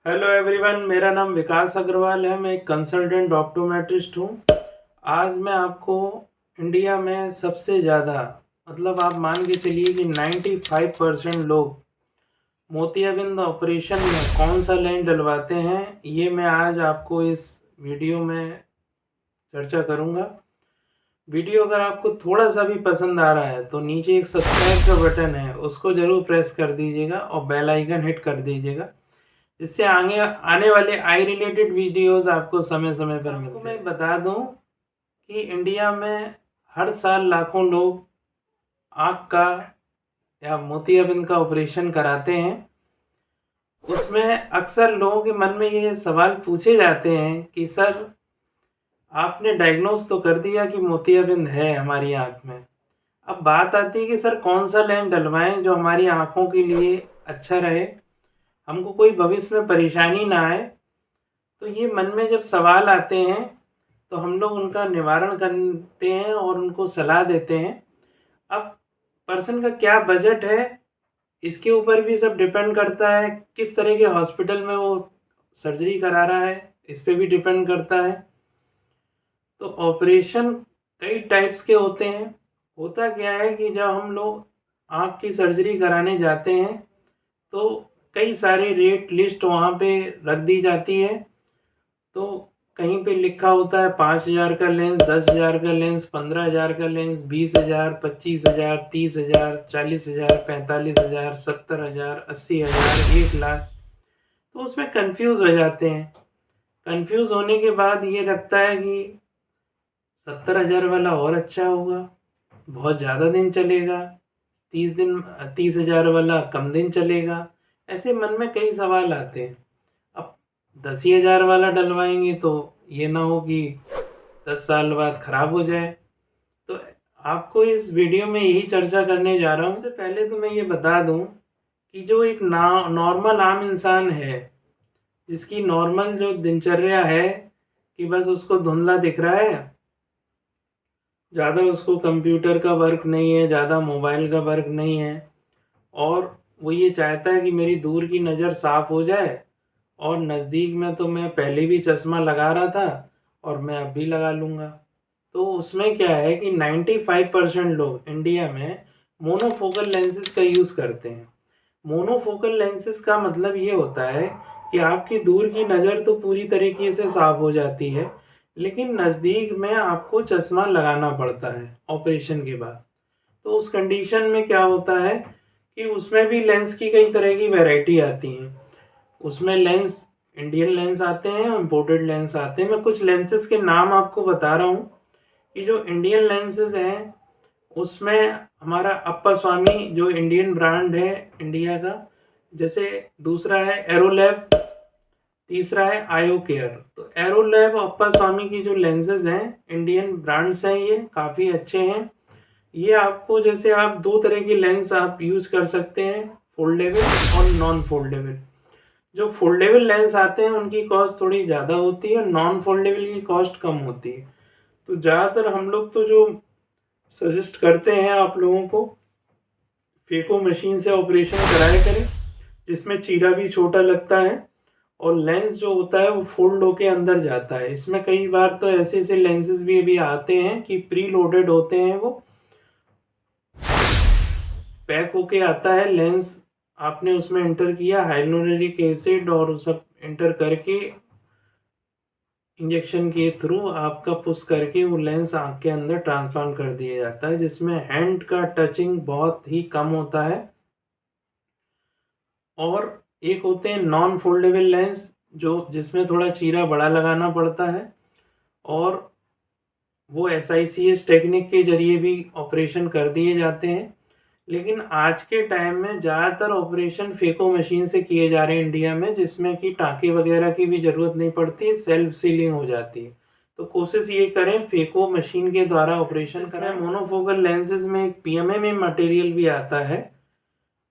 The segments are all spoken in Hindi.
हेलो एवरीवन, मेरा नाम विकास अग्रवाल है। मैं एक कंसल्टेंट ऑप्टोमेट्रिस्ट हूँ। आज मैं आपको इंडिया में सबसे ज़्यादा आप मान के चलिए कि 95% लोग मोतियाबिंद ऑपरेशन में कौन सा लेंस डलवाते हैं, ये मैं आज आपको इस वीडियो में चर्चा करूँगा। वीडियो अगर आपको थोड़ा सा भी पसंद आ रहा है तो नीचे एक सब्सक्राइब का बटन है, उसको ज़रूर प्रेस कर दीजिएगा और बेल आइकन हिट कर दीजिएगा, जिससे आगे आने वाले आई रिलेटेड वीडियोस आपको समय समय पर मिलते हैं। मैं बता दूं कि इंडिया में हर साल लाखों लोग आँख का या मोतियाबिंद का ऑपरेशन कराते हैं। उसमें अक्सर लोगों के मन में ये सवाल पूछे जाते हैं कि सर, आपने डायग्नोज तो कर दिया कि मोतियाबिंद है हमारी आँख में, अब बात आती है कि सर कौन सा लेंस डलवाएं जो हमारी आँखों के लिए अच्छा रहे, हमको कोई भविष्य में परेशानी ना आए। तो ये मन में जब सवाल आते हैं तो हम लोग उनका निवारण करते हैं और उनको सलाह देते हैं। अब पर्सन का क्या बजट है, इसके ऊपर भी सब डिपेंड करता है। किस तरह के हॉस्पिटल में वो सर्जरी करा रहा है, इस पे भी डिपेंड करता है। तो ऑपरेशन कई टाइप्स के होते हैं। होता क्या है कि जब हम लोग आँख की सर्जरी कराने जाते हैं तो कई सारे रेट लिस्ट वहाँ पे रख दी जाती है। तो कहीं पे लिखा होता है 5,000 का लेंस, 10,000 का लेंस, 15,000 का लेंस, 20,000, 25,000, 30,000, 40,000, 45,000, 70,000, 80,000, 1,00,000। तो उसमें कंफ्यूज हो जाते हैं। कंफ्यूज होने के बाद ये लगता है कि 70,000 वाला और अच्छा होगा, बहुत ज़्यादा दिन चलेगा। 30,000 वाला कम दिन चलेगा। ऐसे मन में कई सवाल आते हैं। अब 10,000 वाला डलवाएंगे तो ये ना हो कि 10 साल बाद खराब हो जाए। तो आपको इस वीडियो में यही चर्चा करने जा रहा हूँ। सबसे पहले तो मैं ये बता दूँ कि जो एक नॉर्मल आम इंसान है, जिसकी नॉर्मल जो दिनचर्या है कि बस उसको धुंधला दिख रहा है, ज़्यादा उसको कंप्यूटर का वर्क नहीं है, ज़्यादा मोबाइल का वर्क नहीं है, और वो ये चाहता है कि मेरी दूर की नज़र साफ हो जाए। और नज़दीक में तो मैं पहले भी चश्मा लगा रहा था और मैं अब भी लगा लूँगा। तो उसमें क्या है कि 95% लोग इंडिया में मोनोफोकल लेंसेज का यूज़ करते हैं। मोनोफोकल लेंसेज का मतलब ये होता है कि आपकी दूर की नज़र तो पूरी तरीके से साफ हो जाती है, लेकिन नज़दीक में आपको चश्मा लगाना पड़ता है ऑपरेशन के बाद। तो उस कंडीशन में क्या होता है कि उसमें भी लेंस की कई तरह की वैरायटी आती हैं। उसमें लेंस इंडियन लेंस आते हैं, इम्पोर्टेड लेंस आते हैं। मैं कुछ लेंसेज के नाम आपको बता रहा हूँ कि जो इंडियन लेंसेज हैं उसमें हमारा अप्पा स्वामी जो इंडियन ब्रांड है इंडिया का, जैसे दूसरा है एरोलैब, तीसरा है आयो केयर। तो एरोलैब और अप्पा स्वामी की जो लेंसेज हैं इंडियन ब्रांड्स हैं, ये काफ़ी अच्छे हैं। ये आपको जैसे आप दो तरह के लेंस आप यूज़ कर सकते हैं, फोल्डेबल और नॉन फोल्डेबल। जो फोल्डेबल लेंस आते हैं उनकी कॉस्ट थोड़ी ज़्यादा होती है, नॉन फोल्डेबल की कॉस्ट कम होती है। तो ज़्यादातर हम लोग तो जो सजेस्ट करते हैं आप लोगों को, फेको मशीन से ऑपरेशन कराया करें, जिसमें चीरा भी छोटा लगता है और लेंस जो होता है वो फोल्ड होके अंदर जाता है। इसमें कई बार तो ऐसे ऐसे लेंसेज भी अभी आते हैं कि प्री लोडेड होते हैं, वो पैक होके आता है लेंस। आपने उसमें इंटर किया हाइलोरेनिक एसिड और सब इंटर करके इंजेक्शन के थ्रू आपका पुश करके वो लेंस आँख के अंदर ट्रांसप्लांट कर दिया जाता है, जिसमें हैंड का टचिंग बहुत ही कम होता है। और एक होते हैं नॉन फोल्डेबल लेंस, जो जिसमें थोड़ा चीरा बड़ा लगाना पड़ता है, और वो SICS टेक्निक के जरिए भी ऑपरेशन कर दिए जाते हैं। लेकिन आज के टाइम में ज़्यादातर ऑपरेशन फेको मशीन से किए जा रहे हैं इंडिया में, जिसमें कि टाँके वगैरह की भी ज़रूरत नहीं पड़ती, सेल्फ सीलिंग हो जाती है। तो कोशिश ये करें फेको मशीन के द्वारा ऑपरेशन करें। मोनोफोकल लेंसेज में एक PMMA मटेरियल भी आता है,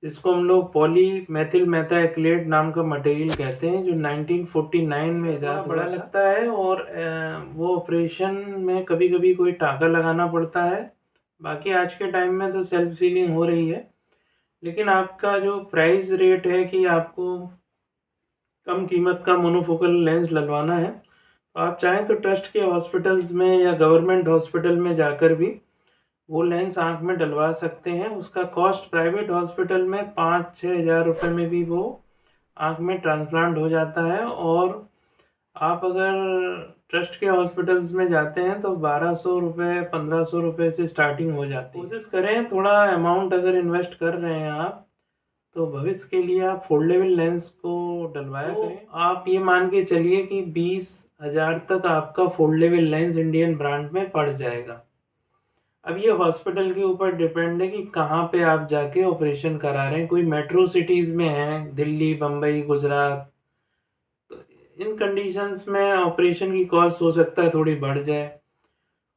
जिसको हम लोग पॉली मेथिल मेथाक्लेट नाम का मटेरियल कहते हैं, जो 1949 में इजाद बड़ा लगता है। और वो ऑपरेशन में कभी कभी कोई टाँका लगाना पड़ता है। बाकी आज के टाइम में तो सेल्फ सीलिंग हो रही है। लेकिन आपका जो प्राइस रेट है कि आपको कम कीमत का मोनोफोकल लेंस डलवाना है, तो आप चाहें तो ट्रस्ट के हॉस्पिटल्स में या गवर्नमेंट हॉस्पिटल में जाकर भी वो लेंस आँख में डलवा सकते हैं। उसका कॉस्ट प्राइवेट हॉस्पिटल में 5-6 हज़ार रुपये में भी वो आँख में ट्रांसप्लांट हो जाता है, और आप अगर ट्रस्ट के हॉस्पिटल्स में जाते हैं तो 1200 रुपये 1500 रुपये से स्टार्टिंग हो जाती है। कोशिश करें थोड़ा अमाउंट अगर इन्वेस्ट कर रहे हैं आप, तो भविष्य के लिए आप फोल्डेबल लेंस को डलवाया करें। आप ये मान के चलिए कि 20,000 तक आपका फोल्डेबल लेंस इंडियन ब्रांड में पड़ जाएगा। अब ये हॉस्पिटल के ऊपर डिपेंड है कि कहाँ पे आप जाके ऑपरेशन करा रहे हैं। कोई मेट्रो सिटीज़ में है, दिल्ली, बम्बई, गुजरात, तो इन कंडीशंस में ऑपरेशन की कॉस्ट हो सकता है थोड़ी बढ़ जाए।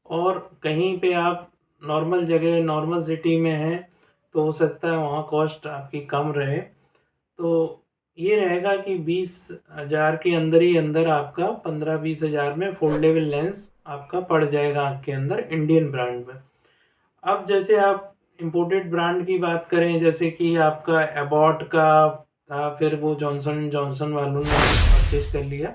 और कहीं पे आप नॉर्मल जगह, नॉर्मल सिटी में हैं, तो हो सकता है वहाँ कॉस्ट आपकी कम रहे। तो ये रहेगा कि 20,000 के अंदर ही अंदर आपका 15-20 हज़ार में फोल्डेबल लेंस आपका पड़ जाएगा आँख के अंदर इंडियन ब्रांड में। अब जैसे आप इम्पोर्टेड ब्रांड की बात करें, जैसे कि आपका एबॉट का था, फिर वो जॉनसन एंड जॉनसन वालों ने परचेज कर लिया।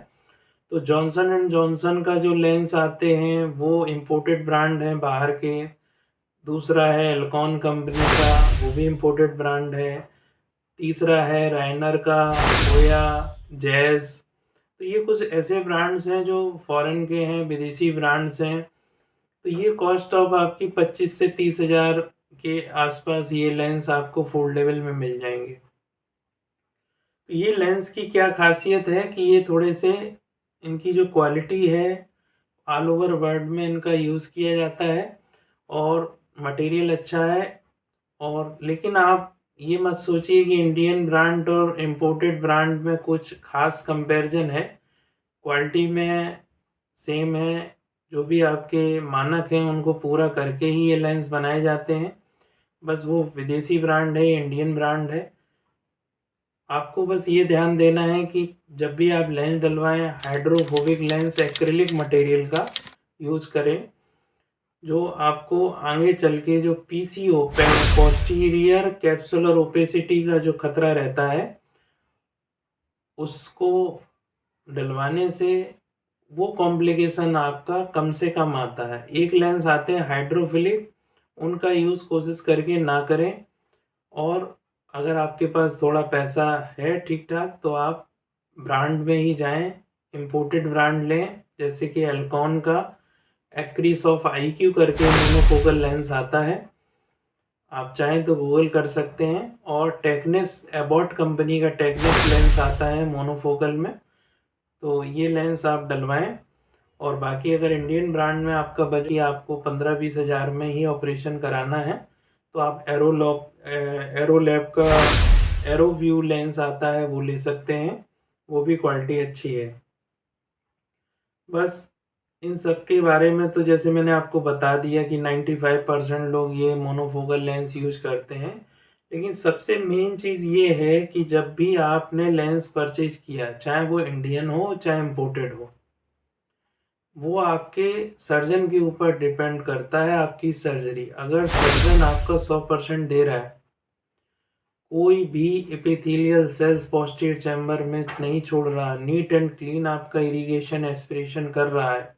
तो जॉनसन एंड जॉनसन का जो लेंस आते हैं वो इम्पोर्टेड ब्रांड हैं बाहर के। दूसरा है एल्कॉन कंपनी का, वो भी इम्पोर्टेड ब्रांड है। तीसरा है रायनर का, होया, जैज़। तो ये कुछ ऐसे ब्रांड्स हैं जो फॉरेन के हैं, विदेशी ब्रांड्स हैं। तो ये कॉस्ट ऑफ आपकी 25 से 30 हज़ार के आसपास ये लेंस आपको फोल्डेबल में मिल जाएंगे। तो ये लेंस की क्या खासियत है कि ये थोड़े से, इनकी जो क्वालिटी है, ऑल ओवर वर्ल्ड में इनका यूज़ किया जाता है और मटेरियल अच्छा है। और लेकिन आप ये मत सोचिए कि इंडियन ब्रांड और इम्पोर्टेड ब्रांड में कुछ खास कंपैरिजन है। क्वालिटी में सेम है, जो भी आपके मानक हैं उनको पूरा करके ही ये लेंस बनाए जाते हैं। बस वो विदेशी ब्रांड है, इंडियन ब्रांड है। आपको बस ये ध्यान देना है कि जब भी आप लेंस डलवाएं, हाइड्रोफोबिक लेंस एक्रिलिक मटेरियल का यूज़ करें, जो आपको आगे चल के जो पीसीओ, पोस्टीरियर कैप्सुलर ओपेसिटी का जो खतरा रहता है, उसको डलवाने से वो कॉम्प्लिकेशन आपका कम से कम आता है। एक लेंस आते हैं हाइड्रोफिलिक, उनका यूज़ कोशिश करके ना करें। और अगर आपके पास थोड़ा पैसा है ठीक ठाक, तो आप ब्रांड में ही जाएं, इम्पोर्टेड ब्रांड लें, जैसे कि एल्कॉन का एक्रीसॉफ IQ करके मोनोफोकल लेंस आता है, आप चाहें तो गूगल कर सकते हैं। और टेक्निस, एबॉट कंपनी का टेक्निस लेंस आता है मोनोफोकल में, तो ये लेंस आप डलवाएं। और बाकी अगर इंडियन ब्रांड में आपका बजट, आपको 15-20 हज़ार में ही ऑपरेशन कराना है, तो आप एरोलैब का एरो व्यू लेंस आता है, वो ले सकते हैं, वो भी क्वालिटी अच्छी है। बस इन सब के बारे में तो जैसे मैंने आपको बता दिया कि 95% लोग ये मोनोफोकल लेंस यूज करते हैं। लेकिन सबसे मेन चीज़ ये है कि जब भी आपने लेंस परचेज किया, चाहे वो इंडियन हो चाहे इम्पोर्टेड हो, वो आपके सर्जन के ऊपर डिपेंड करता है, आपकी सर्जरी। अगर सर्जन आपका 100% दे रहा है, कोई भी एपिथेलियल सेल्स पोस्टीरियर चैम्बर में नहीं छोड़ रहा, नीट एंड क्लीन आपका इरिगेशन एस्पिरेशन कर रहा है,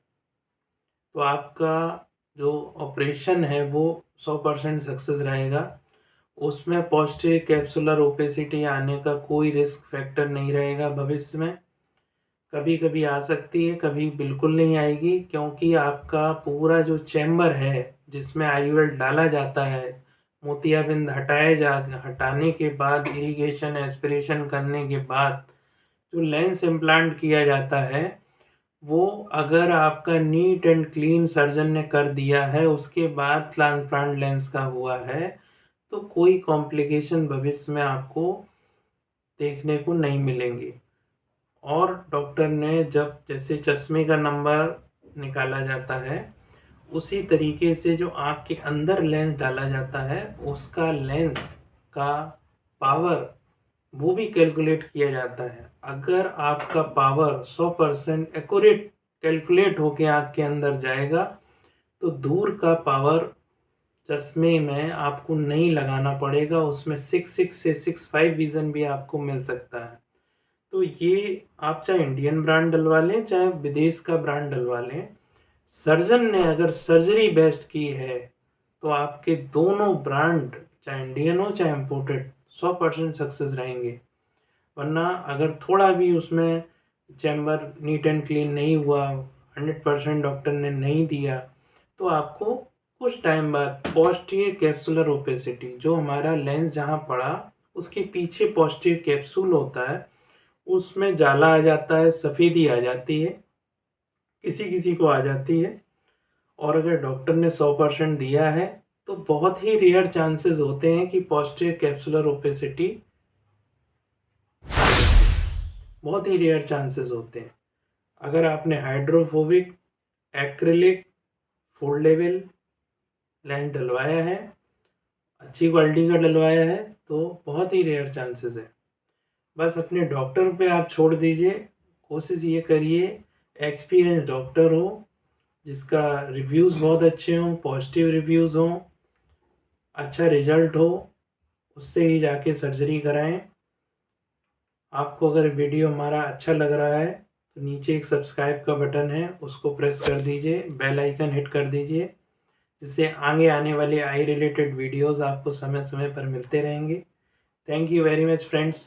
तो आपका जो ऑपरेशन है वो 100% सक्सेस रहेगा। उसमें पोस्टीरियर कैप्सुलर ओपेसिटी आने का कोई रिस्क फैक्टर नहीं रहेगा भविष्य में। कभी कभी आ सकती है, कभी बिल्कुल नहीं आएगी, क्योंकि आपका पूरा जो चैम्बर है जिसमें IOL डाला जाता है, मोतियाबिंद हटाने के बाद, इरिगेशन एस्पिरेशन करने के बाद जो लेंस इम्प्लांट किया जाता है, वो अगर आपका नीट एंड क्लीन सर्जन ने कर दिया है, उसके बाद ट्रांसप्लांट लेंस का हुआ है, तो कोई कॉम्प्लिकेशन भविष्य में आपको देखने को नहीं मिलेंगे। और डॉक्टर ने जब जैसे चश्मे का नंबर निकाला जाता है, उसी तरीके से जो आँख के अंदर लेंस डाला जाता है, उसका लेंस का पावर वो भी कैलकुलेट किया जाता है। अगर आपका पावर 100% एक्यूरेट कैलकुलेट होके आँख के अंदर जाएगा, तो दूर का पावर चश्मे में आपको नहीं लगाना पड़ेगा, उसमें 6.6 से 6.5 विज़न भी आपको मिल सकता है। तो ये आप चाहे इंडियन ब्रांड डलवा लें, चाहे विदेश का ब्रांड डलवा लें, सर्जन ने अगर सर्जरी बेस्ट की है, तो आपके दोनों ब्रांड, चाहे इंडियन हो चाहे इम्पोर्टेड, 100% सक्सेस रहेंगे। वरना अगर थोड़ा भी उसमें चैम्बर नीट एंड क्लीन नहीं हुआ, 100% डॉक्टर ने नहीं दिया, तो आपको कुछ टाइम बाद पोस्टीरियर कैप्सुलर ओपेसिटी, जो हमारा लेंस जहाँ पड़ा उसके पीछे पोस्टीरियर कैप्सूल होता है, उसमें जाला आ जाता है, सफ़ेदी आ जाती है, किसी किसी को आ जाती है। और अगर डॉक्टर ने 100% दिया है, तो बहुत ही रेयर चांसेस होते हैं कि पोस्टीरियर कैप्सुलर ओपेसिटी, बहुत ही रेयर चांसेस होते हैं। अगर आपने हाइड्रोफोबिक एक्रिलिक फोल्डेबल लेंस डलवाया है, अच्छी क्वालिटी का डलवाया है, तो बहुत ही रेयर चांसेस है। बस अपने डॉक्टर पे आप छोड़ दीजिए। कोशिश ये करिए एक्सपीरियंस डॉक्टर हो, जिसका रिव्यूज़ बहुत अच्छे हों, पॉजिटिव रिव्यूज़ हों, अच्छा रिजल्ट हो, उससे ही जाके सर्जरी कराएं। आपको अगर वीडियो हमारा अच्छा लग रहा है तो नीचे एक सब्सक्राइब का बटन है, उसको प्रेस कर दीजिए, बेल आइकन हिट कर दीजिए, जिससे आगे आने वाले आई रिलेटेड वीडियोस आपको समय समय पर मिलते रहेंगे। Thank you very much friends.